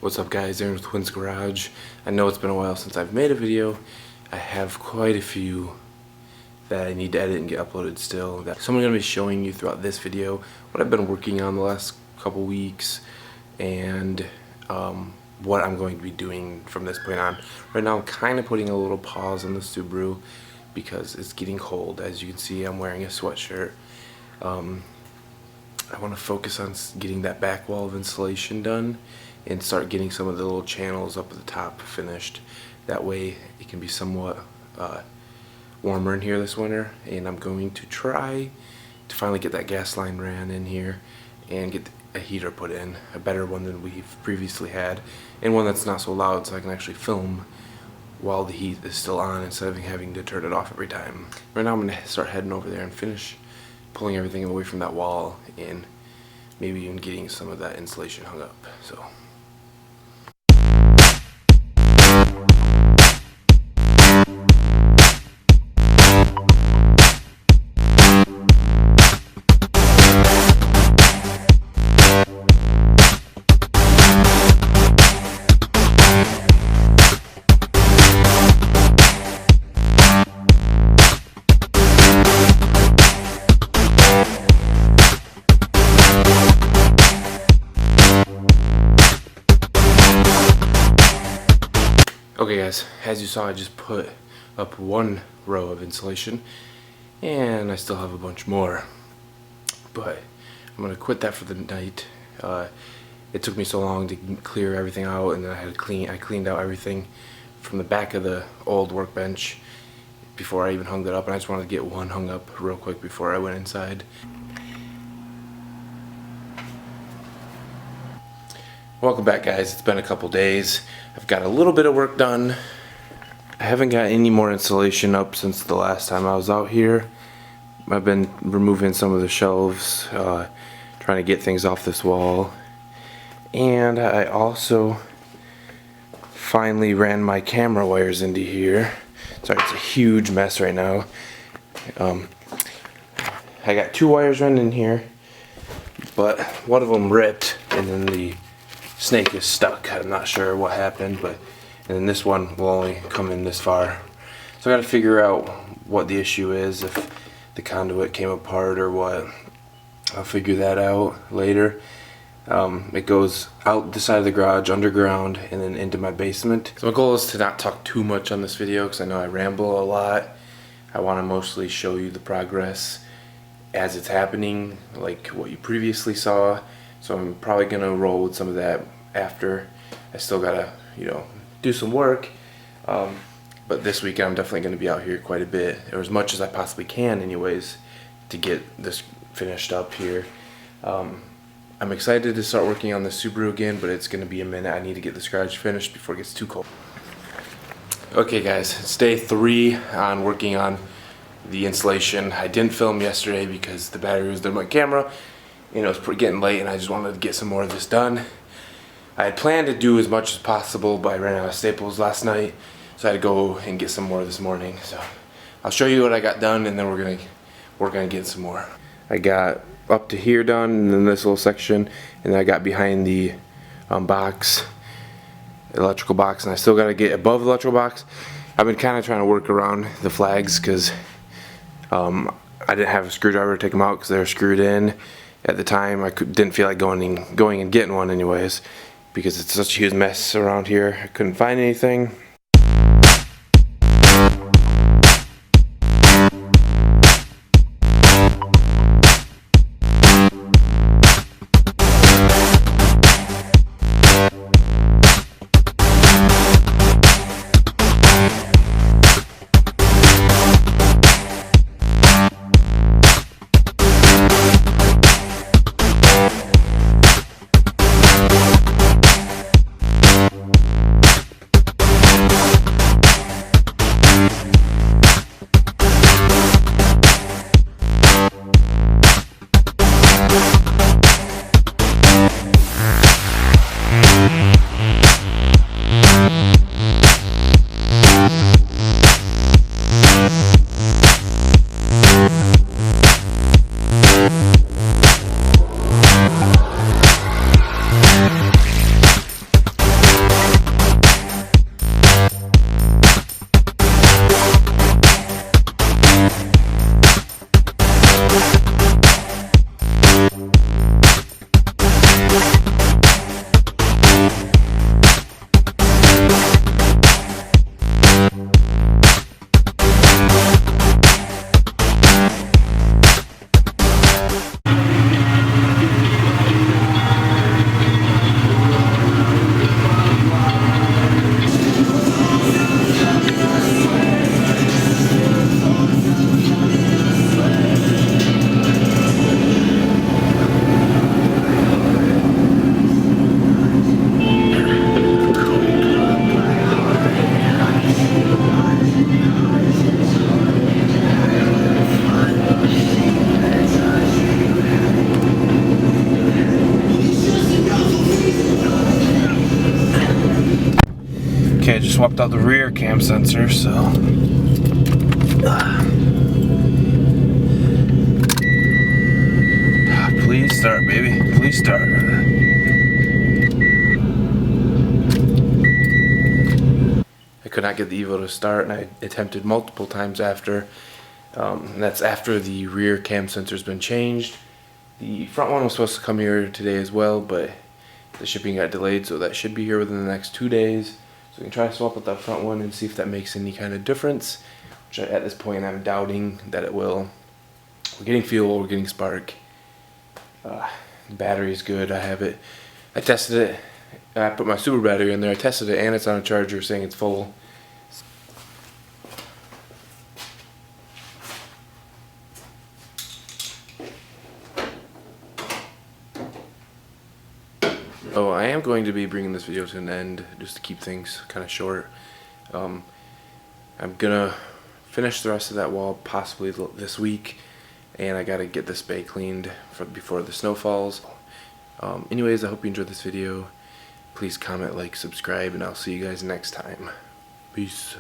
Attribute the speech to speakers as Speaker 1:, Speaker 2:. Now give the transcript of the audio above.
Speaker 1: What's up guys, Aaron with Twins Garage. I know it's been a while since I've made a video. I have quite a few that I need to edit and get uploaded still. So I'm going to be showing you throughout this video what I've been working on the last couple weeks and what I'm going to be doing from this point on. Right now I'm kind of putting a little pause on the Subaru because it's getting cold. As you can see, I'm wearing a sweatshirt. I want to focus on getting that back wall of insulation done and start getting some of the little channels up at the top finished. That way it can be somewhat warmer in here this winter, and I'm going to try to finally get that gas line ran in here and get a heater put in, a better one than we've previously had, and one that's not so loud so I can actually film while the heat is still on instead of having to turn it off every time. Right now I'm going to start heading over there and finish pulling everything away from that wall and maybe even getting some of that insulation hung up. So okay guys, as you saw, I just put up one row of insulation and I still have a bunch more, but I'm gonna quit that for the night. It took me so long to clear everything out, and then I cleaned out everything from the back of the old workbench before I even hung it up, and I just wanted to get one hung up real quick before I went inside. Welcome back guys, it's been a couple days. I've got a little bit of work done. I haven't got any more insulation up since the last time I was out here. I've been removing some of the shelves, trying to get things off this wall. And I also finally ran my camera wires into here. Sorry, it's a huge mess right now. I got two wires running in here, but one of them ripped and then the snake is stuck. I'm not sure what happened, but and then this one will only come in this far. So I got to figure out what the issue is, if the conduit came apart or what. I'll figure that out later. It goes out the side of the garage, underground, and then into my basement. So my goal is to not talk too much on this video because I know I ramble a lot. I want to mostly show you the progress as it's happening, like what you previously saw. So I'm probably gonna roll with some of that after. I still gotta, do some work. But this weekend I'm definitely gonna be out here quite a bit, or as much as I possibly can anyways, to get this finished up here. I'm excited to start working on the Subaru again, but it's gonna be a minute. I need to get this garage finished before it gets too cold. Okay guys, it's day 3 on working on the insulation. I didn't film yesterday because the battery was in my camera. It was getting late and I just wanted to get some more of this done. I had planned to do as much as possible, but I ran out of staples last night, so I had to go and get some more this morning. So I'll show you what I got done, and then we're gonna work on getting some more. I got up to here done, and then this little section, and then I got behind the electrical box, and I still gotta get above the electrical box. I've been kind of trying to work around the flags because I didn't have a screwdriver to take them out because they were screwed in. At the time, I didn't feel like going and getting one anyways, because it's such a huge mess around here. I couldn't find anything. Okay, I just swapped out the rear cam sensor, so please start, baby. Please start. I could not get the Evo to start, and I attempted multiple times after. And that's after the rear cam sensor's been changed. The front one was supposed to come here today as well, but the shipping got delayed, so that should be here within the next 2 days. So we can try to swap out that front one and see if that makes any kind of difference, which at this point I'm doubting that it will. We're getting fuel, we're getting spark. The battery is good, I have it. I tested it. I put my Subaru battery in there, I tested it, and it's on a charger saying it's full. Oh, I am going to be bringing this video to an end just to keep things kind of short. I'm gonna finish the rest of that wall possibly this week, and I gotta get this bay cleaned before the snow falls. Anyways, I hope you enjoyed this video. Please comment, like, subscribe, and I'll see you guys next time. Peace.